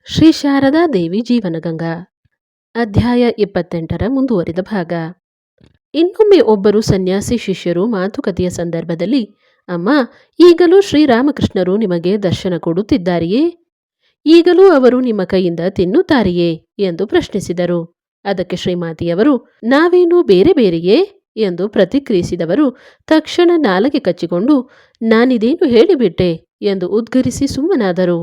ಶ್ರೀ ಶಾರದಾ ದೇವಿ ಜೀವನಗಂಗಾ ಅಧ್ಯಾಯ 28ರ ಮುಂದುವರಿದ ಭಾಗ. ಇನ್ನೊಮ್ಮೆ ಒಬ್ಬರು ಸನ್ಯಾಸಿ ಶಿಷ್ಯರು ಮಾತುಕತೆಯ ಸಂದರ್ಭದಲ್ಲಿ, ಅಮ್ಮ, ಈಗಲೂ ಶ್ರೀರಾಮಕೃಷ್ಣರು ನಿಮಗೆ ದರ್ಶನ ಕೊಡುತ್ತಿದ್ದಾರೆಯೇ? ಈಗಲೂ ಅವರು ನಿಮ್ಮ ಕೈಯಿಂದ ತಿನ್ನುತ್ತಾರೆಯೇ ಎಂದು ಪ್ರಶ್ನಿಸಿದರು. ಅದಕ್ಕೆ ಶ್ರೀಮಾತೆಯವರು, ನಾವೇನು ಬೇರೆ ಬೇರೆಯೇ ಎಂದು ಪ್ರತಿಕ್ರಿಯಿಸಿದವರು ತಕ್ಷಣ ನಾಲಗೆ ಕಚ್ಚಿಕೊಂಡು, ನಾನಿದೇನು ಹೇಳಿಬಿಟ್ಟೆ ಎಂದು ಉದ್ಗರಿಸಿ ಸುಮ್ಮನಾದರು.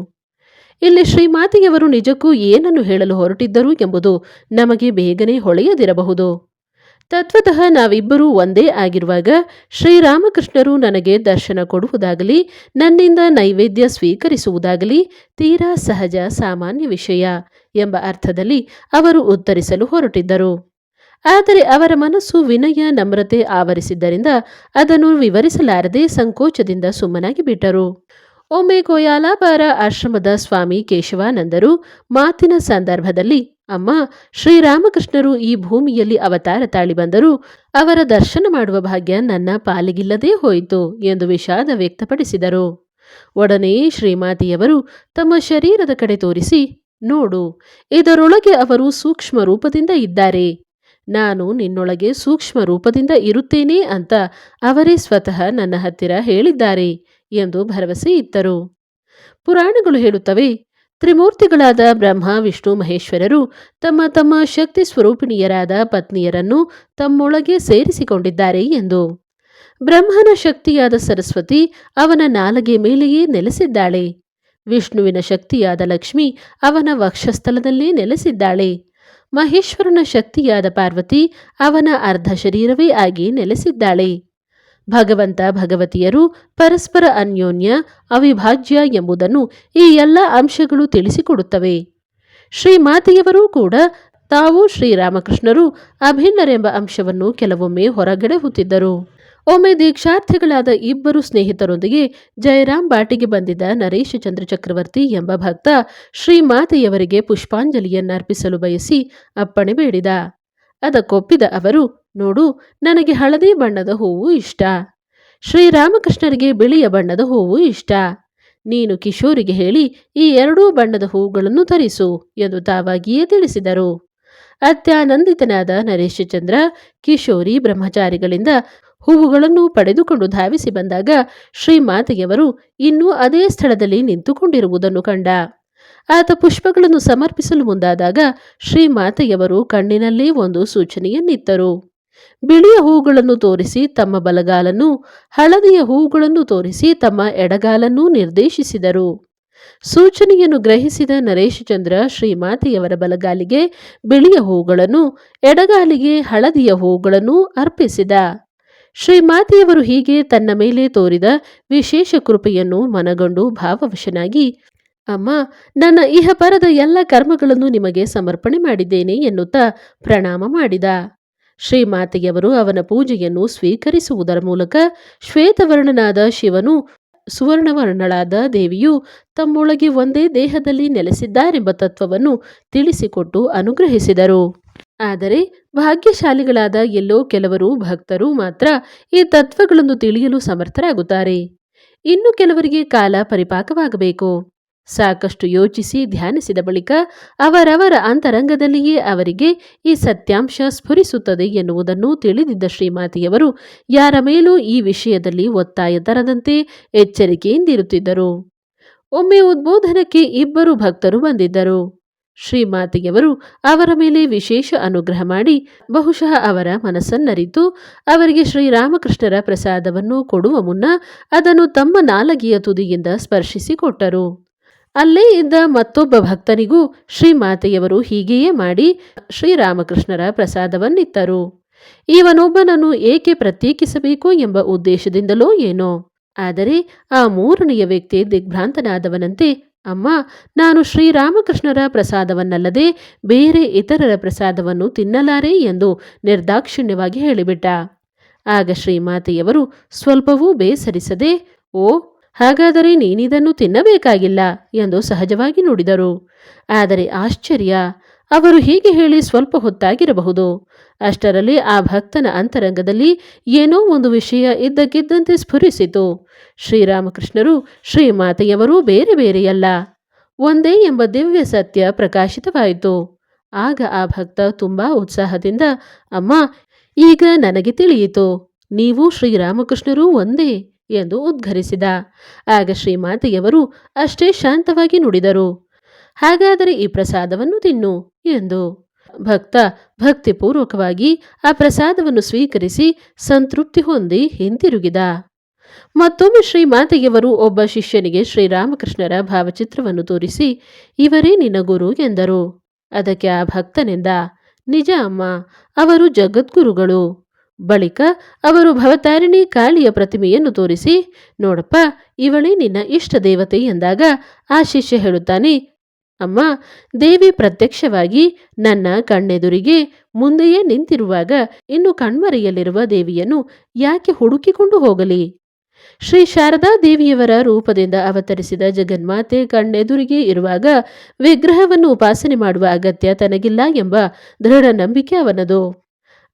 ಇಲ್ಲಿ ಶ್ರೀಮಾತೆಯವರು ನಿಜಕ್ಕೂ ಏನನ್ನು ಹೇಳಲು ಹೊರಟಿದ್ದರು ಎಂಬುದು ನಮಗೆ ಬೇಗನೆ ಹೊಳೆಯದಿರಬಹುದು. ತತ್ವತಃ ನಾವಿಬ್ಬರೂ ಒಂದೇ ಆಗಿರುವಾಗ ಶ್ರೀರಾಮಕೃಷ್ಣರು ನನಗೆ ದರ್ಶನ ಕೊಡುವುದಾಗಲಿ ನನ್ನಿಂದ ನೈವೇದ್ಯ ಸ್ವೀಕರಿಸುವುದಾಗಲಿ ತೀರಾ ಸಹಜ ಸಾಮಾನ್ಯ ವಿಷಯ ಎಂಬ ಅರ್ಥದಲ್ಲಿ ಅವರು ಉತ್ತರಿಸಲು ಹೊರಟಿದ್ದರು. ಆದರೆ ಅವರ ಮನಸ್ಸು ವಿನಯ ನಮ್ರತೆ ಆವರಿಸಿದ್ದರಿಂದ ಅದನ್ನು ವಿವರಿಸಲಾರದೆ ಸಂಕೋಚದಿಂದ ಸುಮ್ಮನಾಗಿ ಬಿಟ್ಟರು. ಒಮ್ಮೆ ಕೊಯಾಲಾಬಾರ ಆಶ್ರಮದ ಸ್ವಾಮಿ ಕೇಶವಾನಂದರು ಮಾತಿನ ಸಂದರ್ಭದಲ್ಲಿ, ಅಮ್ಮ, ಶ್ರೀರಾಮಕೃಷ್ಣರು ಈ ಭೂಮಿಯಲ್ಲಿ ಅವತಾರ ತಾಳಿ ಬಂದರು, ಅವರ ದರ್ಶನ ಮಾಡುವ ಭಾಗ್ಯ ನನ್ನ ಪಾಲಿಗಿಲ್ಲದೇ ಹೋಯಿತು ಎಂದು ವಿಷಾದ ವ್ಯಕ್ತಪಡಿಸಿದರು. ಒಡನೆ ಶ್ರೀಮಾತೆಯವರು ತಮ್ಮ ಶರೀರದ ಕಡೆ ತೋರಿಸಿ, ನೋಡು, ಇದರೊಳಗೆ ಅವರು ಸೂಕ್ಷ್ಮ ರೂಪದಿಂದ ಇದ್ದಾರೆ. ನಾನು ನಿನ್ನೊಳಗೆ ಸೂಕ್ಷ್ಮ ರೂಪದಿಂದ ಇರುತ್ತೇನೆ ಅಂತ ಅವರೇ ಸ್ವತಃ ನನ್ನ ಹತ್ತಿರ ಹೇಳಿದ್ದಾರೆ ಎಂದು ಭರವಸೆ ಇತ್ತರು. ಪುರಾಣಗಳು ಹೇಳುತ್ತವೆ, ತ್ರಿಮೂರ್ತಿಗಳಾದ ಬ್ರಹ್ಮ ವಿಷ್ಣು ಮಹೇಶ್ವರರು ತಮ್ಮ ತಮ್ಮ ಶಕ್ತಿ ಸ್ವರೂಪಿಣಿಯರಾದ ಪತ್ನಿಯರನ್ನು ತಮ್ಮೊಳಗೆ ಸೇರಿಸಿಕೊಂಡಿದ್ದಾರೆ ಎಂದು. ಬ್ರಹ್ಮನ ಶಕ್ತಿಯಾದ ಸರಸ್ವತಿ ಅವನ ನಾಲಗೆ ಮೇಲೆಯೇ ನೆಲೆಸಿದ್ದಾಳೆ. ವಿಷ್ಣುವಿನ ಶಕ್ತಿಯಾದ ಲಕ್ಷ್ಮಿ ಅವನ ವಕ್ಷಸ್ಥಲದಲ್ಲೇ ನೆಲೆಸಿದ್ದಾಳೆ. ಮಹೇಶ್ವರನ ಶಕ್ತಿಯಾದ ಪಾರ್ವತಿ ಅವನ ಅರ್ಧ ಶರೀರವೇ ಆಗಿ ನೆಲೆಸಿದ್ದಾಳೆ. ಭಗವಂತ ಭಗವತಿಯರು ಪರಸ್ಪರ ಅನ್ಯೋನ್ಯ ಅವಿಭಾಜ್ಯ ಎಂಬುದನ್ನು ಈ ಎಲ್ಲ ಅಂಶಗಳು ತಿಳಿಸಿಕೊಡುತ್ತವೆ. ಶ್ರೀಮಾತೆಯವರೂ ಕೂಡ ತಾವು ಶ್ರೀರಾಮಕೃಷ್ಣರು ಅಭಿನ್ನರೆಂಬ ಅಂಶವನ್ನು ಕೆಲವೊಮ್ಮೆ ಹೊರಗೆಡಹುತ್ತಿದ್ದರು. ಒಮ್ಮೆ ದೀಕ್ಷಾರ್ಥಿಗಳಾದ ಇಬ್ಬರು ಸ್ನೇಹಿತರೊಂದಿಗೆ ಜಯರಾಮ್ ಬಾಟಿಗೆ ಬಂದಿದ್ದ ನರೇಶ ಚಂದ್ರ ಚಕ್ರವರ್ತಿ ಎಂಬ ಭಕ್ತ ಶ್ರೀಮಾತೆಯವರಿಗೆ ಪುಷ್ಪಾಂಜಲಿಯನ್ನರ್ಪಿಸಲು ಬಯಸಿ ಅಪ್ಪಣೆ ಬೇಡಿದ. ಅದಕ್ಕೊಪ್ಪಿದ ಅವರು, ನೋಡು, ನನಗೆ ಹಳದಿ ಬಣ್ಣದ ಹೂವು ಇಷ್ಟ, ಶ್ರೀರಾಮಕೃಷ್ಣರಿಗೆ ಬಿಳಿಯ ಬಣ್ಣದ ಹೂವು ಇಷ್ಟ. ನೀನು ಕಿಶೋರಿಗೆ ಹೇಳಿ ಈ ಎರಡೂ ಬಣ್ಣದ ಹೂಗಳನ್ನು ತರಿಸು ಎಂದು ತಾವಾಗಿಯೇ ತಿಳಿಸಿದರು. ಅತ್ಯಾನಂದಿತನಾದ ನರೇಶಚಂದ್ರ ಕಿಶೋರಿ ಬ್ರಹ್ಮಚಾರಿಗಳಿಂದ ಹೂವುಗಳನ್ನು ಪಡೆದುಕೊಂಡು ಧಾವಿಸಿ ಬಂದಾಗ ಶ್ರೀಮಾತೆಯವರು ಇನ್ನೂ ಅದೇ ಸ್ಥಳದಲ್ಲಿ ನಿಂತುಕೊಂಡಿರುವುದನ್ನು ಕಂಡ. ಆತ ಪುಷ್ಪಗಳನ್ನು ಸಮರ್ಪಿಸಲು ಮುಂದಾದಾಗ ಶ್ರೀಮಾತೆಯವರು ಕಣ್ಣಿನಲ್ಲೇ ಒಂದು ಸೂಚನೆಯನ್ನಿತ್ತರು. ಬಿಳಿಯ ಹೂಗಳನ್ನು ತೋರಿಸಿ ತಮ್ಮ ಬಲಗಾಲನ್ನು, ಹಳದಿಯ ಹೂಗಳನ್ನು ತೋರಿಸಿ ತಮ್ಮ ಎಡಗಾಲನ್ನೂ ನಿರ್ದೇಶಿಸಿದರು. ಸೂಚನೆಯನ್ನು ಗ್ರಹಿಸಿದ ನರೇಶಚಂದ್ರ ಶ್ರೀಮಾತೆಯವರ ಬಲಗಾಲಿಗೆ ಬಿಳಿಯ ಹೂಗಳನ್ನು, ಎಡಗಾಲಿಗೆ ಹಳದಿಯ ಹೂಗಳನ್ನು ಅರ್ಪಿಸಿದ. ಶ್ರೀಮಾತೆಯವರು ಹೀಗೆ ತನ್ನ ಮೇಲೆ ತೋರಿದ ವಿಶೇಷ ಕೃಪೆಯನ್ನು ಮನಗಂಡು ಭಾವವಶನಾಗಿ, ಅಮ್ಮ, ನನ್ನ ಇಹಪರದ ಎಲ್ಲ ಕರ್ಮಗಳನ್ನು ನಿಮಗೆ ಸಮರ್ಪಣೆ ಮಾಡಿದ್ದೇನೆ ಎನ್ನುತ್ತಾ ಪ್ರಣಾಮ ಮಾಡಿದ. ಶ್ರೀಮಾತೆಯವರು ಅವನ ಪೂಜೆಯನ್ನು ಸ್ವೀಕರಿಸುವುದರ ಮೂಲಕ ಶ್ವೇತವರ್ಣನಾದ ಶಿವನು ಸುವರ್ಣವರ್ಣಳಾದ ದೇವಿಯು ತಮ್ಮೊಳಗೆ ಒಂದೇ ದೇಹದಲ್ಲಿ ನೆಲೆಸಿದ್ದಾರೆಂಬ ತತ್ವವನ್ನು ತಿಳಿಸಿಕೊಟ್ಟು ಅನುಗ್ರಹಿಸಿದರು. ಆದರೆ ಭಾಗ್ಯಶಾಲಿಗಳಾದ ಎಲ್ಲೋ ಕೆಲವರು ಭಕ್ತರು ಮಾತ್ರ ಈ ತತ್ವಗಳನ್ನು ತಿಳಿಯಲು ಸಮರ್ಥರಾಗುತ್ತಾರೆ. ಇನ್ನು ಕೆಲವರಿಗೆ ಕಾಲ ಪರಿಪಾಕವಾಗಬೇಕು. ಸಾಕಷ್ಟು ಯೋಚಿಸಿ ಧ್ಯಾನಿಸಿದ ಬಳಿಕ ಅವರವರ ಅಂತರಂಗದಲ್ಲಿಯೇ ಅವರಿಗೆ ಈ ಸತ್ಯಾಂಶ ಸ್ಫುರಿಸುತ್ತದೆ ಎನ್ನುವುದನ್ನು ತಿಳಿದಿದ್ದ ಶ್ರೀಮಾತೆಯವರು ಯಾರ ಮೇಲೂ ಈ ವಿಷಯದಲ್ಲಿ ಒತ್ತಾಯ ತರದಂತೆ ಎಚ್ಚರಿಕೆಯಿಂದಿರುತ್ತಿದ್ದರು. ಒಮ್ಮೆ ಉದ್ಬೋಧನಕ್ಕೆ ಇಬ್ಬರು ಭಕ್ತರು ಬಂದಿದ್ದರು. ಶ್ರೀಮಾತೆಯವರು ಅವರ ಮೇಲೆ ವಿಶೇಷ ಅನುಗ್ರಹ ಮಾಡಿ ಬಹುಶಃ ಅವರ ಮನಸ್ಸನ್ನರಿತು ಅವರಿಗೆ ಶ್ರೀರಾಮಕೃಷ್ಣರ ಪ್ರಸಾದವನ್ನು ಕೊಡುವ ಮುನ್ನ ಅದನ್ನು ತಮ್ಮ ನಾಲಗೆಯ ತುದಿಯಿಂದ ಸ್ಪರ್ಶಿಸಿಕೊಟ್ಟರು. ಅಲ್ಲೇ ಇದ್ದ ಮತ್ತೊಬ್ಬ ಭಕ್ತನಿಗೂ ಶ್ರೀಮಾತೆಯವರು ಹೀಗೆಯೇ ಮಾಡಿ ಶ್ರೀರಾಮಕೃಷ್ಣರ ಪ್ರಸಾದವನ್ನಿತ್ತರು. ಇವನೊಬ್ಬನನ್ನು ಏಕೆ ಪ್ರತ್ಯೇಕಿಸಬೇಕು ಎಂಬ ಉದ್ದೇಶದಿಂದಲೋ ಏನೋ. ಆದರೆ ಆ ಮೂರನೆಯ ವ್ಯಕ್ತಿ ದಿಗ್ಭ್ರಾಂತನಾದವನಂತೆ, ಅಮ್ಮ, ನಾನು ಶ್ರೀರಾಮಕೃಷ್ಣರ ಪ್ರಸಾದವನ್ನಲ್ಲದೆ ಬೇರೆ ಇತರರ ಪ್ರಸಾದವನ್ನು ತಿನ್ನಲಾರೆ ಎಂದು ನಿರ್ದಾಕ್ಷಿಣ್ಯವಾಗಿ ಹೇಳಿಬಿಟ್ಟ. ಆಗ ಶ್ರೀಮಾತೆಯವರು ಸ್ವಲ್ಪವೂ ಬೇಸರಿಸದೆ, ಓ, ಹಾಗಾದರೆ ನೀನಿದನ್ನು ತಿನ್ನಬೇಕಾಗಿಲ್ಲ ಎಂದು ಸಹಜವಾಗಿ ನುಡಿದರು. ಆದರೆ ಆಶ್ಚರ್ಯ, ಅವರು ಹೀಗೆ ಹೇಳಿ ಸ್ವಲ್ಪ ಹೊತ್ತಾಗಿರಬಹುದು. ಅಷ್ಟರಲ್ಲಿ ಆ ಭಕ್ತನ ಅಂತರಂಗದಲ್ಲಿ ಏನೋ ಒಂದು ವಿಷಯ ಇದ್ದಕ್ಕಿದ್ದಂತೆ ಸ್ಫುರಿಸಿತು. ಶ್ರೀರಾಮಕೃಷ್ಣರು ಶ್ರೀಮಾತೆಯವರೂ ಬೇರೆ ಬೇರೆಯಲ್ಲ, ಒಂದೇ ಎಂಬ ದಿವ್ಯ ಸತ್ಯ ಪ್ರಕಾಶಿತವಾಯಿತು. ಆಗ ಆ ಭಕ್ತ ತುಂಬಾ ಉತ್ಸಾಹದಿಂದ, ಅಮ್ಮ, ಈಗ ನನಗೆ ತಿಳಿಯಿತು, ನೀವು ಶ್ರೀರಾಮಕೃಷ್ಣರೂ ಒಂದೇ ಎಂದು ಉದ್ಘರಿಸಿದ. ಆಗ ಶ್ರೀಮಾತೆಯವರು ಅಷ್ಟೇ ಶಾಂತವಾಗಿ ನುಡಿದರು, ಹಾಗಾದರೆ ಈ ಪ್ರಸಾದವನ್ನು ತಿನ್ನು ಎಂದು. ಭಕ್ತ ಭಕ್ತಿಪೂರ್ವಕವಾಗಿ ಆ ಪ್ರಸಾದವನ್ನು ಸ್ವೀಕರಿಸಿ ಸಂತೃಪ್ತಿ ಹೊಂದಿ ಹಿಂತಿರುಗಿದ. ಮತ್ತೊಮ್ಮೆ ಶ್ರೀಮಾತೆಯವರು ಒಬ್ಬ ಶಿಷ್ಯನಿಗೆ ಶ್ರೀರಾಮಕೃಷ್ಣರ ಭಾವಚಿತ್ರವನ್ನು ತೋರಿಸಿ, ಇವರೇ ನಿನ್ನ ಗುರು ಎಂದರು. ಅದಕ್ಕೆ ಆ ಭಕ್ತನೆಂದ, ನಿಜ ಅಮ್ಮ, ಅವರು ಜಗದ್ಗುರುಗಳು. ಬಳಿಕ ಅವರು ಭವತಾರಿಣಿ ಕಾಳಿಯ ಪ್ರತಿಮೆಯನ್ನು ತೋರಿಸಿ, ನೋಡಪ್ಪ, ಇವಳೇ ನಿನ್ನ ಇಷ್ಟ ದೇವತೆ ಎಂದಾಗ ಆ ಶಿಷ್ಯ ಹೇಳುತ್ತಾನೆ, ಅಮ್ಮ, ದೇವಿ ಪ್ರತ್ಯಕ್ಷವಾಗಿ ನನ್ನ ಕಣ್ಣೆದುರಿಗೆ ಮುಂದೆಯೇ ನಿಂತಿರುವಾಗ ಇನ್ನು ಕಣ್ಮರೆಯಲ್ಲಿರುವ ದೇವಿಯನ್ನು ಯಾಕೆ ಹುಡುಕಿಕೊಂಡು ಹೋಗಲಿ? ಶ್ರೀ ಶಾರದಾ ದೇವಿಯವರ ರೂಪದಿಂದ ಅವತರಿಸಿದ ಜಗನ್ಮಾತೆ ಕಣ್ಣೆದುರಿಗೆ ಇರುವಾಗ ವಿಗ್ರಹವನ್ನು ಉಪಾಸನೆ ಮಾಡುವ ಅಗತ್ಯ ತನಗಿಲ್ಲ ಎಂಬ ದೃಢ ನಂಬಿಕೆ ಅವನದು.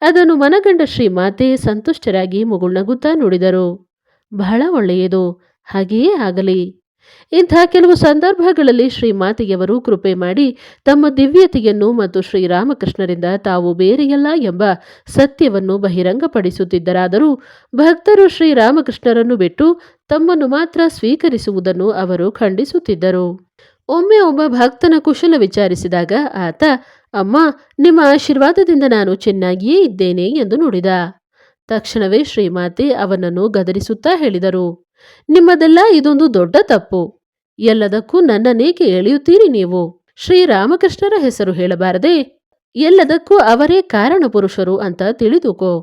ಅದನ್ನು ಮನಗಂಡ ಶ್ರೀಮಾತೆ ಸಂತುಷ್ಟರಾಗಿ ಮುಗುಳ್ನಗುತ್ತಾ ನುಡಿದರು, ಬಹಳ ಒಳ್ಳೆಯದು, ಹಾಗೆಯೇ ಆಗಲಿ. ಇಂಥ ಕೆಲವು ಸಂದರ್ಭಗಳಲ್ಲಿ ಶ್ರೀಮಾತೆಯವರು ಕೃಪೆ ಮಾಡಿ ತಮ್ಮ ದಿವ್ಯತೆಯನ್ನು ಮತ್ತು ಶ್ರೀರಾಮಕೃಷ್ಣರಿಂದ ತಾವು ಬೇರೆಯಲ್ಲ ಎಂಬ ಸತ್ಯವನ್ನು ಬಹಿರಂಗಪಡಿಸುತ್ತಿದ್ದರಾದರೂ ಭಕ್ತರು ಶ್ರೀರಾಮಕೃಷ್ಣರನ್ನು ಬಿಟ್ಟು ತಮ್ಮನ್ನು ಮಾತ್ರ ಸ್ವೀಕರಿಸುವುದನ್ನು ಅವರು ಖಂಡಿಸುತ್ತಿದ್ದರು. ಒಮ್ಮೆ ಒಬ್ಬ ಭಕ್ತನ ಕುಶಲ ವಿಚಾರಿಸಿದಾಗ ಆತ, ಅಮ್ಮ, ನಿಮ್ಮ ಆಶೀರ್ವಾದದಿಂದ ನಾನು ಚೆನ್ನಾಗಿಯೇ ಇದ್ದೇನೆ ಎಂದು ನುಡಿದ. ತಕ್ಷಣವೇ ಶ್ರೀಮಾತೆ ಅವನನ್ನು ಗದರಿಸುತ್ತಾ ಹೇಳಿದರು, ನಿಮ್ಮದೆಲ್ಲ ಇದೊಂದು ದೊಡ್ಡ ತಪ್ಪು. ಎಲ್ಲದಕ್ಕೂ ನನ್ನನ್ನೇಕೆ ಎಳೆಯುತ್ತೀರಿ ನೀವು? ಶ್ರೀರಾಮಕೃಷ್ಣರ ಹೆಸರು ಹೇಳಬಾರದೆ? ಎಲ್ಲದಕ್ಕೂ ಅವರೇ ಕಾರಣ ಪುರುಷರು ಅಂತ ತಿಳಿದುಕೋ.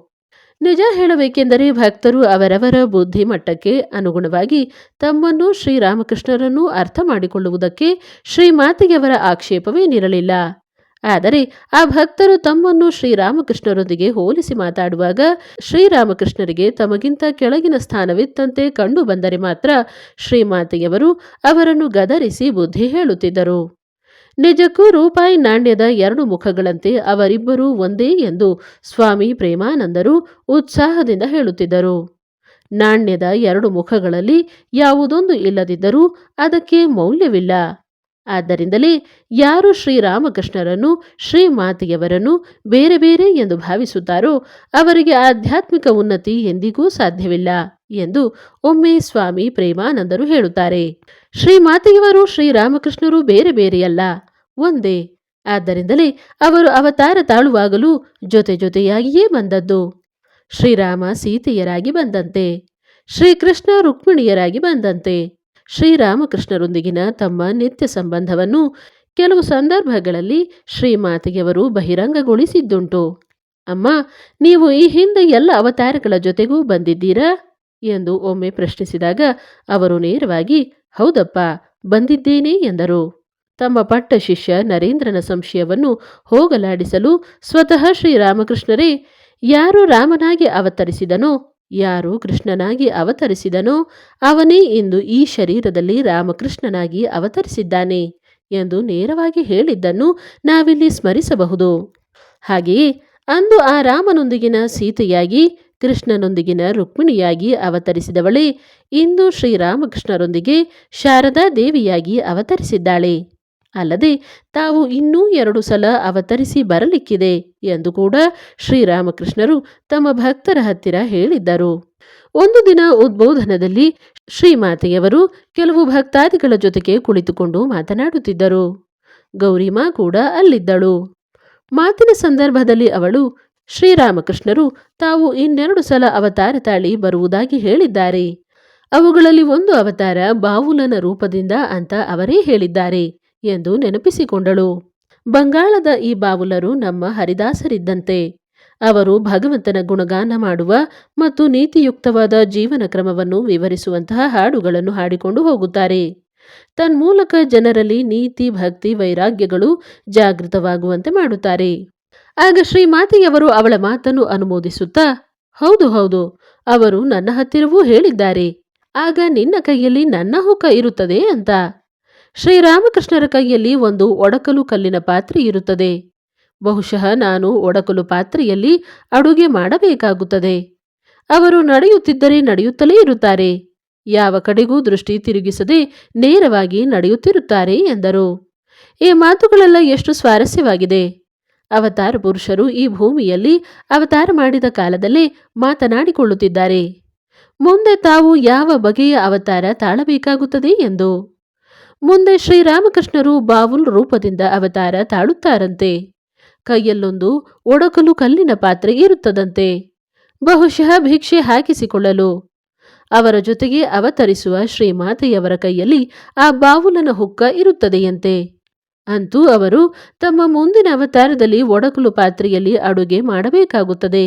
ನಿಜ ಹೇಳಬೇಕೆಂದರೆ ಭಕ್ತರು ಅವರವರ ಬುದ್ಧಿ ಮಟ್ಟಕ್ಕೆ ಅನುಗುಣವಾಗಿ ತಮ್ಮನ್ನು ಶ್ರೀರಾಮಕೃಷ್ಣರನ್ನು ಅರ್ಥ ಮಾಡಿಕೊಳ್ಳುವುದಕ್ಕೆ ಶ್ರೀಮಾತೆಯವರ ಆಕ್ಷೇಪವೇನಿರಲಿಲ್ಲ. ಆದರೆ ಆ ಭಕ್ತರು ತಮ್ಮನ್ನು ಶ್ರೀರಾಮಕೃಷ್ಣರೊಂದಿಗೆ ಹೋಲಿಸಿ ಮಾತಾಡುವಾಗ ಶ್ರೀರಾಮಕೃಷ್ಣರಿಗೆ ತಮಗಿಂತ ಕೆಳಗಿನ ಸ್ಥಾನವಿತ್ತಂತೆ ಕಂಡು ಬಂದರೆ ಮಾತ್ರ ಶ್ರೀಮಾತೆಯವರು ಅವರನ್ನು ಗದರಿಸಿ ಬುದ್ಧಿ ಹೇಳುತ್ತಿದ್ದರು. ನಿಜಕ್ಕೂ ರೂಪಾಯಿ ನಾಣ್ಯದ ಎರಡು ಮುಖಗಳಂತೆ ಅವರಿಬ್ಬರೂ ಒಂದೇ ಎಂದು ಸ್ವಾಮಿ ಪ್ರೇಮಾನಂದರು ಉತ್ಸಾಹದಿಂದ ಹೇಳುತ್ತಿದ್ದರು. ನಾಣ್ಯದ ಎರಡು ಮುಖಗಳಲ್ಲಿ ಯಾವುದೊಂದು ಇಲ್ಲದಿದ್ದರೂ ಅದಕ್ಕೆ ಮೌಲ್ಯವಿಲ್ಲ. ಆದ್ದರಿಂದಲೇ ಯಾರು ಶ್ರೀರಾಮಕೃಷ್ಣರನ್ನು ಶ್ರೀಮಾತೆಯವರನ್ನು ಬೇರೆ ಬೇರೆ ಎಂದು ಭಾವಿಸುತ್ತಾರೋ ಅವರಿಗೆ ಆಧ್ಯಾತ್ಮಿಕ ಉನ್ನತಿ ಎಂದಿಗೂ ಸಾಧ್ಯವಿಲ್ಲ ಎಂದು ಒಮ್ಮೆ ಸ್ವಾಮಿ ಪ್ರೇಮಾನಂದರು ಹೇಳುತ್ತಾರೆ. ಶ್ರೀಮಾತೆಯವರು ಶ್ರೀರಾಮಕೃಷ್ಣರು ಬೇರೆ ಬೇರೆಯಲ್ಲ, ಒಂದೇ. ಆದ್ದರಿಂದಲೇ ಅವರು ಅವತಾರ ತಾಳುವಾಗಲೂ ಜೊತೆ ಜೊತೆಯಾಗಿಯೇ ಬಂದದ್ದು. ಶ್ರೀರಾಮ ಸೀತೆಯರಾಗಿ ಬಂದಂತೆ, ಶ್ರೀಕೃಷ್ಣ ರುಕ್ಮಿಣಿಯರಾಗಿ ಬಂದಂತೆ ಶ್ರೀರಾಮಕೃಷ್ಣರೊಂದಿಗಿನ ತಮ್ಮ ನಿತ್ಯ ಸಂಬಂಧವನ್ನು ಕೆಲವು ಸಂದರ್ಭಗಳಲ್ಲಿ ಶ್ರೀಮಾತೆಯವರು ಬಹಿರಂಗಗೊಳಿಸಿದ್ದುಂಟು. ಅಮ್ಮ, ನೀವು ಈ ಹಿಂದೆ ಎಲ್ಲ ಅವತಾರಗಳ ಜೊತೆಗೂ ಬಂದಿದ್ದೀರಾ ಎಂದು ಒಮ್ಮೆ ಪ್ರಶ್ನಿಸಿದಾಗ ಅವರು ನೇರವಾಗಿ ಹೌದಪ್ಪ, ಬಂದಿದ್ದೇನೆ ಎಂದರು. ತಮ್ಮ ಪಟ್ಟ ಶಿಷ್ಯ ನರೇಂದ್ರನ ಸಂಶಯವನ್ನು ಹೋಗಲಾಡಿಸಲು ಸ್ವತಃ ಶ್ರೀರಾಮಕೃಷ್ಣರೇ ಯಾರು ರಾಮನಾಗಿ ಅವತರಿಸಿದನೋ, ಯಾರು ಕೃಷ್ಣನಾಗಿ ಅವತರಿಸಿದನೋ ಅವನೇ ಇಂದು ಈ ಶರೀರದಲ್ಲಿ ರಾಮಕೃಷ್ಣನಾಗಿ ಅವತರಿಸಿದ್ದಾನೆ ಎಂದು ನೇರವಾಗಿ ಹೇಳಿದ್ದನ್ನು ನಾವಿಲ್ಲಿ ಸ್ಮರಿಸಬಹುದು. ಹಾಗೆಯೇ ಅಂದು ಆ ರಾಮನೊಂದಿಗಿನ ಸೀತೆಯಾಗಿ ಕೃಷ್ಣನೊಂದಿಗಿನ ರುಕ್ಮಿಣಿಯಾಗಿ ಅವತರಿಸಿದವಳೇ ಇಂದು ಶ್ರೀರಾಮಕೃಷ್ಣರೊಂದಿಗೆ ಶಾರದಾ ದೇವಿಯಾಗಿ ಅವತರಿಸಿದ್ದಾಳೆ. ಅಲ್ಲದೆ ತಾವು ಇನ್ನೂ 2 ಸಲ ಅವತರಿಸಿ ಬರಲಿಕ್ಕಿದೆ ಎಂದು ಕೂಡ ಶ್ರೀರಾಮಕೃಷ್ಣರು ತಮ್ಮ ಭಕ್ತರ ಹತ್ತಿರ ಹೇಳಿದ್ದರು. ಒಂದು ದಿನ ಉದ್ಬೋಧನದಲ್ಲಿ ಶ್ರೀಮಾತೆಯವರು ಕೆಲವು ಭಕ್ತಾದಿಗಳ ಜೊತೆಗೆ ಕುಳಿತುಕೊಂಡು ಮಾತನಾಡುತ್ತಿದ್ದರು. ಗೌರಿಮಾ ಕೂಡ ಅಲ್ಲಿದ್ದಳು. ಮಾತಿನ ಸಂದರ್ಭದಲ್ಲಿ ಅವಳು, ಶ್ರೀರಾಮಕೃಷ್ಣರು ತಾವು ಇನ್ನೆರಡು ಸಲ ಅವತಾರ ತಾಳಿ ಬರುವುದಾಗಿ ಹೇಳಿದ್ದಾರೆ. ಅವುಗಳಲ್ಲಿ ಒಂದು ಅವತಾರ ಬಾವುಲನ ರೂಪದಿಂದ ಅಂತ ಅವರೇ ಹೇಳಿದ್ದಾರೆ ಎಂದು ನೆನಪಿಸಿಕೊಂಡಳು. ಬಂಗಾಳದ ಈ ಬಾವುಲರು ನಮ್ಮ ಹರಿದಾಸರಿದ್ದಂತೆ. ಅವರು ಭಗವಂತನ ಗುಣಗಾನ ಮಾಡುವ ಮತ್ತು ನೀತಿಯುಕ್ತವಾದ ಜೀವನ ಕ್ರಮವನ್ನು ವಿವರಿಸುವಂತಹ ಹಾಡುಗಳನ್ನು ಹಾಡಿಕೊಂಡು ಹೋಗುತ್ತಾರೆ. ತನ್ಮೂಲಕ ಜನರಲ್ಲಿ ನೀತಿ, ಭಕ್ತಿ, ವೈರಾಗ್ಯಗಳು ಜಾಗೃತವಾಗುವಂತೆ ಮಾಡುತ್ತಾರೆ. ಆಗ ಶ್ರೀಮಾತೆಯವರು ಅವಳ ಮಾತನ್ನು ಅನುಮೋದಿಸುತ್ತಾ, ಹೌದು ಹೌದು, ಅವರು ನನ್ನ ಹತ್ತಿರವೂ ಹೇಳಿದ್ದಾರೆ. ಆಗ ನಿನ್ನ ಕೈಯಲ್ಲಿ ನನ್ನ ಹುಕ ಇರುತ್ತದೆ ಅಂತ. ಶ್ರೀರಾಮಕೃಷ್ಣರ ಕೈಯಲ್ಲಿ ಒಂದು ಒಡಕಲು ಕಲ್ಲಿನ ಪಾತ್ರೆ ಇರುತ್ತದೆ. ಬಹುಶಃ ನಾನು ಒಡಕಲು ಪಾತ್ರೆಯಲ್ಲಿ ಅಡುಗೆ ಮಾಡಬೇಕಾಗುತ್ತದೆ. ಅವರು ನಡೆಯುತ್ತಿದ್ದರೆ ನಡೆಯುತ್ತಲೇ ಇರುತ್ತಾರೆ. ಯಾವ ಕಡೆಗೂ ದೃಷ್ಟಿ ತಿರುಗಿಸದೆ ನೇರವಾಗಿ ನಡೆಯುತ್ತಿರುತ್ತಾರೆ ಎಂದರು. ಈ ಮಾತುಗಳೆಲ್ಲ ಎಷ್ಟು ಸ್ವಾರಸ್ಯವಾಗಿದೆ. ಅವತಾರ ಪುರುಷರು ಈ ಭೂಮಿಯಲ್ಲಿ ಅವತಾರ ಮಾಡಿದ ಕಾಲದಲ್ಲೇ ಮಾತನಾಡಿಕೊಳ್ಳುತ್ತಿದ್ದಾರೆ. ಮುಂದೆ ತಾವು ಯಾವ ಬಗೆಯ ಅವತಾರ ತಾಳಬೇಕಾಗುತ್ತದೆ ಎಂದು. ಮುಂದೆ ಶ್ರೀರಾಮಕೃಷ್ಣರು ಬಾವುಲ್ ರೂಪದಿಂದ ಅವತಾರ ತಾಳುತ್ತಾರಂತೆ. ಕೈಯಲ್ಲೊಂದು ಒಡಕಲು ಕಲ್ಲಿನ ಪಾತ್ರೆ ಇರುತ್ತದಂತೆ. ಬಹುಶಃ ಭಿಕ್ಷೆ ಹಾಕಿಸಿಕೊಳ್ಳಲು. ಅವರ ಜೊತೆಗೆ ಅವತರಿಸುವ ಶ್ರೀಮಾತೆಯವರ ಕೈಯಲ್ಲಿ ಆ ಬಾವುಲನ ಹುಕ್ಕ ಇರುತ್ತದೆಯಂತೆ. ಅಂತೂ ಅವರು ತಮ್ಮ ಮುಂದಿನ ಅವತಾರದಲ್ಲಿ ಒಡಕಲು ಪಾತ್ರೆಯಲ್ಲಿ ಅಡುಗೆ ಮಾಡಬೇಕಾಗುತ್ತದೆ.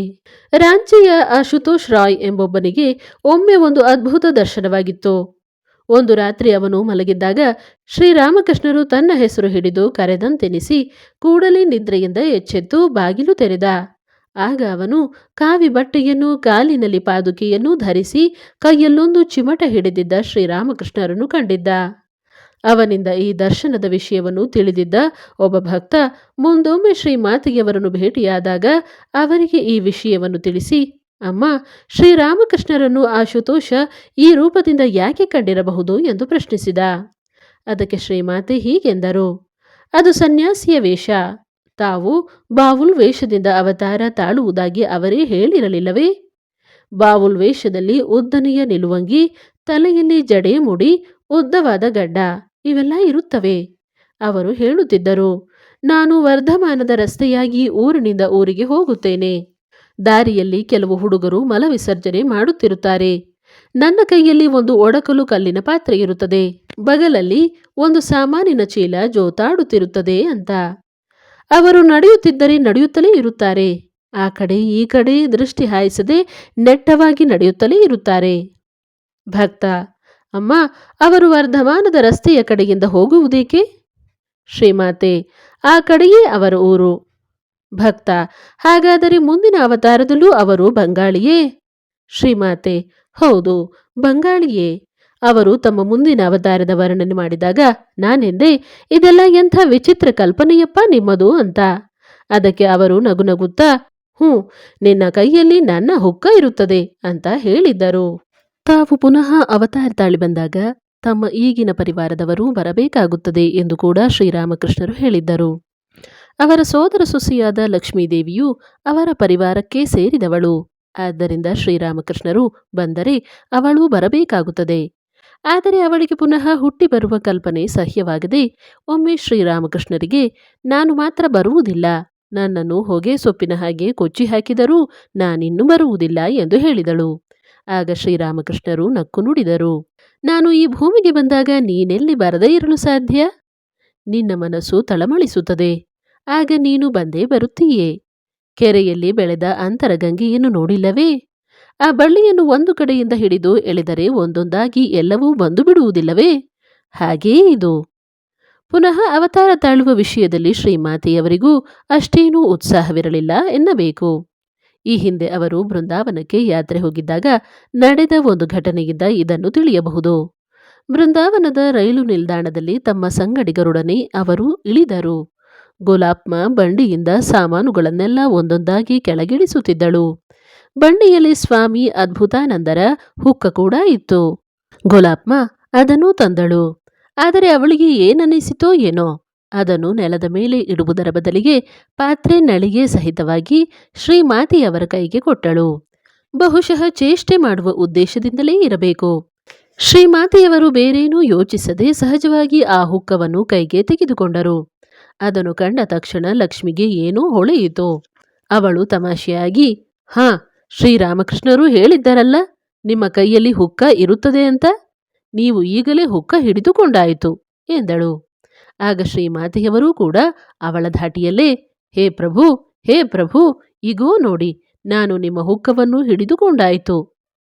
ರಾಂಚಿಯ ಆಶುತೋಷ್ ರಾಯ್ ಎಂಬೊಬ್ಬನಿಗೆ ಒಮ್ಮೆ ಒಂದು ಅದ್ಭುತ ದರ್ಶನವಾಗಿತ್ತು. ಒಂದು ರಾತ್ರಿ ಅವನು ಮಲಗಿದ್ದಾಗ ಶ್ರೀರಾಮಕೃಷ್ಣರು ತನ್ನ ಹೆಸರು ಹಿಡಿದು ಕರೆದಂತೆನಿಸಿ ಕೂಡಲೇ ನಿದ್ರೆಯಿಂದ ಎಚ್ಚೆತ್ತು ಬಾಗಿಲು ತೆರೆದ. ಆಗ ಅವನು ಕಾವಿ ಬಟ್ಟೆಯನ್ನು, ಕಾಲಿನಲ್ಲಿ ಪಾದುಕೆಯನ್ನು ಧರಿಸಿ ಕೈಯಲ್ಲೊಂದು ಚಿಮಟ ಹಿಡಿದಿದ್ದ ಶ್ರೀರಾಮಕೃಷ್ಣರನ್ನು ಕಂಡಿದ್ದ. ಅವನಿಂದ ಈ ದರ್ಶನದ ವಿಷಯವನ್ನು ತಿಳಿದಿದ್ದ ಒಬ್ಬ ಭಕ್ತ ಮುಂದೊಮ್ಮೆ ಶ್ರೀಮಾತೆಯವರನ್ನು ಭೇಟಿಯಾದಾಗ ಅವರಿಗೆ ಈ ವಿಷಯವನ್ನು ತಿಳಿಸಿ, ಅಮ್ಮ, ಶ್ರೀರಾಮಕೃಷ್ಣರನ್ನು ಆಶುತೋಷ ಈ ರೂಪದಿಂದ ಯಾಕೆ ಕಂಡಿರಬಹುದು ಎಂದು ಪ್ರಶ್ನಿಸಿದ. ಅದಕ್ಕೆ ಶ್ರೀಮಾತೆ ಹೀಗೆಂದರು, ಅದು ಸನ್ಯಾಸಿಯ ವೇಷ. ತಾವು ಬಾವುಲ್ ವೇಷದಿಂದ ಅವತಾರ ತಾಳುವುದಾಗಿ ಅವರೇ ಹೇಳಿರಲಿಲ್ಲವೇ? ಬಾವುಲ್ ವೇಷದಲ್ಲಿ ಉದ್ದನೆಯ ನಿಲುವಂಗಿ, ತಲೆಯಲ್ಲಿ ಜಡೆ ಮುಡಿ, ಉದ್ದವಾದ ಗಡ್ಡ ಇವೆಲ್ಲ ಇರುತ್ತವೆ. ಅವರು ಹೇಳುತ್ತಿದ್ದರು, ನಾನು ವರ್ಧಮಾನದ ರಸ್ತೆಯಾಗಿ ಊರಿನಿಂದ ಊರಿಗೆ ಹೋಗುತ್ತೇನೆ. ದಾರಿಯಲ್ಲಿ ಕೆಲವು ಹುಡುಗರು ಮಲವಿಸರ್ಜನೆ ಮಾಡುತ್ತಿರುತ್ತಾರೆ. ನನ್ನ ಕೈಯಲ್ಲಿ ಒಂದು ಒಡಕಲು ಕಲ್ಲಿನ ಪಾತ್ರೆ ಇರುತ್ತದೆ. ಬಗಲಲ್ಲಿ ಒಂದು ಸಾಮಾನಿನ ಚೀಲ ಜೋತಾಡುತ್ತಿರುತ್ತದೆ ಅಂತ. ಅವರು ನಡೆಯುತ್ತಿದ್ದರೆ ನಡೆಯುತ್ತಲೇ ಇರುತ್ತಾರೆ. ಆ ಕಡೆ ಈ ಕಡೆ ದೃಷ್ಟಿ ಹಾಯಿಸದೆ ನೆಟ್ಟವಾಗಿ ನಡೆಯುತ್ತಲೇ ಇರುತ್ತಾರೆ. ಭಕ್ತ, ಅಮ್ಮ, ಅವರು ವರ್ಧಮಾನದ ರಸ್ತೆಯ ಕಡೆಯಿಂದ ಹೋಗುವುದೇಕೆ? ಶ್ರೀಮಾತೆ, ಆ ಕಡೆಯೇ ಅವರ ಊರು. ಭಕ್ತ, ಹಾಗಾದರೆ ಮುಂದಿನ ಅವತಾರದಲ್ಲೂ ಅವರು ಬಂಗಾಳಿಯೇ? ಶ್ರೀಮಾತೆ, ಹೌದು, ಬಂಗಾಳಿಯೇ. ಅವರು ತಮ್ಮ ಮುಂದಿನ ಅವತಾರದ ವರ್ಣನೆ ಮಾಡಿದಾಗ ನಾನೆಂದೆ, ಇದೆಲ್ಲ ಎಂಥ ವಿಚಿತ್ರ ಕಲ್ಪನೆಯಪ್ಪ ನಿಮ್ಮದು ಅಂತ. ಅದಕ್ಕೆ ಅವರು ನಗುನಗುತ್ತಾ, ನಿನ್ನ ಕೈಯಲ್ಲಿ ನನ್ನ ಹುಕ್ಕ ಇರುತ್ತದೆ ಅಂತ ಹೇಳಿದ್ದರು. ತಾವು ಪುನಃ ಅವತಾರ ತಾಳಿ ಬಂದಾಗ ತಮ್ಮ ಈಗಿನ ಪರಿವಾರದವರು ಬರಬೇಕಾಗುತ್ತದೆ ಎಂದು ಕೂಡ ಶ್ರೀರಾಮಕೃಷ್ಣರು ಹೇಳಿದ್ದರು. ಅವರ ಸೋದರ ಸೊಸೆಯಾದ ಲಕ್ಷ್ಮೀದೇವಿಯು ಅವರ ಪರಿವಾರಕ್ಕೆ ಸೇರಿದವಳು. ಆದ್ದರಿಂದ ಶ್ರೀರಾಮಕೃಷ್ಣರು ಬಂದರೆ ಅವಳು ಬರಬೇಕಾಗುತ್ತದೆ. ಆದರೆ ಅವಳಿಗೆ ಪುನಃ ಹುಟ್ಟಿ ಬರುವ ಕಲ್ಪನೆ ಸಹ್ಯವಾಗದೆ ಒಮ್ಮೆ ಶ್ರೀರಾಮಕೃಷ್ಣರಿಗೆ, ನಾನು ಮಾತ್ರ ಬರುವುದಿಲ್ಲ, ನನ್ನನ್ನು ಹೊಗೆ ಸೊಪ್ಪಿನ ಹಾಗೆ ಕೊಚ್ಚಿ ಹಾಕಿದರೂ ನಾನಿನ್ನೂ ಬರುವುದಿಲ್ಲ ಎಂದು ಹೇಳಿದಳು. ಆಗ ಶ್ರೀರಾಮಕೃಷ್ಣರು ನಕ್ಕು ನುಡಿದರು, ನಾನು ಈ ಭೂಮಿಗೆ ಬಂದಾಗ ನೀನೆಲ್ಲಿ ಬರದೇ ಇರಲು ಸಾಧ್ಯ? ನಿನ್ನ ಮನಸ್ಸು ತಳಮಳಿಸುತ್ತದೆ. ಆಗ ನೀನು ಬಂದೇ ಬರುತ್ತೀಯೇ. ಕೆರೆಯಲ್ಲಿ ಬೆಳೆದ ಅಂತರಗಂಗೆಯನ್ನು ನೋಡಿಲ್ಲವೇ? ಆ ಬಳ್ಳಿಯನ್ನು ಒಂದು ಕಡೆಯಿಂದ ಹಿಡಿದು ಎಳೆದರೆ ಒಂದೊಂದಾಗಿ ಎಲ್ಲವೂ ಬಂದು ಬಿಡುವುದಿಲ್ಲವೇ? ಹಾಗೇ ಇದು. ಪುನಃ ಅವತಾರ ತಾಳುವ ವಿಷಯದಲ್ಲಿ ಶ್ರೀಮಾತೆಯವರಿಗೂ ಅಷ್ಟೇನೂ ಉತ್ಸಾಹವಿರಲಿಲ್ಲ ಎನ್ನಬೇಕು. ಈ ಹಿಂದೆ ಅವರು ಬೃಂದಾವನಕ್ಕೆ ಯಾತ್ರೆ ಹೋಗಿದ್ದಾಗ ನಡೆದ ಒಂದು ಘಟನೆಯಿಂದ ಇದನ್ನು ತಿಳಿಯಬಹುದು. ಬೃಂದಾವನದ ರೈಲು ನಿಲ್ದಾಣದಲ್ಲಿ ತಮ್ಮ ಸಂಗಡಿಗರೊಡನೆ ಅವರು ಇಳಿದರು. ಗೋಲಾಪ್ಮ ಬಂಡಿಯಿಂದ ಸಾಮಾನುಗಳನ್ನೆಲ್ಲ ಒಂದೊಂದಾಗಿ ಕೆಳಗಿಳಿಸುತ್ತಿದ್ದಳು. ಬಂಡಿಯಲ್ಲಿ ಸ್ವಾಮಿ ಅದ್ಭುತಾನಂದರ ಹುಕ್ಕ ಕೂಡ ಇತ್ತು. ಗೋಲಾಪ್ಮ ಅದನ್ನು ತಂದಳು. ಆದರೆ ಅವಳಿಗೆ ಏನನ್ನಿಸಿತೋ ಏನೋ, ಅದನ್ನು ನೆಲದ ಮೇಲೆ ಇಡುವುದರ ಬದಲಿಗೆ ಪಾತ್ರೆ ನಳಿಗೆ ಸಹಿತವಾಗಿ ಶ್ರೀಮಾತೆಯವರ ಕೈಗೆ ಕೊಟ್ಟಳು. ಬಹುಶಃ ಚೇಷ್ಟೆ ಮಾಡುವ ಉದ್ದೇಶದಿಂದಲೇ ಇರಬೇಕು. ಶ್ರೀಮಾತೆಯವರು ಬೇರೇನೂ ಯೋಚಿಸದೆ ಸಹಜವಾಗಿ ಆ ಹುಕ್ಕವನ್ನು ಕೈಗೆ ತೆಗೆದುಕೊಂಡರು. ಅದನ್ನು ಕಂಡ ತಕ್ಷಣ ಲಕ್ಷ್ಮಿಗೆ ಏನೋ ಹೊಳೆಯಿತು. ಅವಳು ತಮಾಷೆಯಾಗಿ, ಶ್ರೀರಾಮಕೃಷ್ಣರು ಹೇಳಿದ್ದರಲ್ಲ, ನಿಮ್ಮ ಕೈಯಲ್ಲಿ ಹುಕ್ಕ ಇರುತ್ತದೆ ಅಂತ, ನೀವು ಈಗಲೇ ಹುಕ್ಕ ಹಿಡಿದುಕೊಂಡಾಯಿತು ಎಂದಳು. ಆಗ ಶ್ರೀಮಾತೆಯವರೂ ಕೂಡ ಅವಳ ಧಾಟಿಯಲ್ಲೇ, ಹೇ ಪ್ರಭು, ಹೇ ಪ್ರಭು, ಈಗೋ ನೋಡಿ, ನಾನು ನಿಮ್ಮ ಹುಕ್ಕವನ್ನು ಹಿಡಿದುಕೊಂಡಾಯಿತು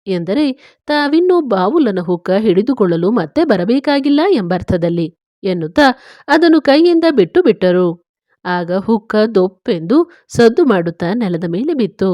ಎಂದರೆ ತಾವಿನ್ನೂ ಬಾವುಲನ ಹುಕ್ಕ ಹಿಡಿದುಕೊಳ್ಳಲು ಮತ್ತೆ ಬರಬೇಕಾಗಿಲ್ಲ ಎಂಬರ್ಥದಲ್ಲಿ ಎನ್ನುತ್ತಾ ಅದನ್ನು ಕೈಯಿಂದ ಬಿಟ್ಟು ಬಿಟ್ಟರು. ಆಗ ಹುಕ್ಕ ದೊಪ್ಪೆಂದು ಸದ್ದು ಮಾಡುತ್ತಾ ನೆಲದ ಮೇಲೆ ಬಿತ್ತು.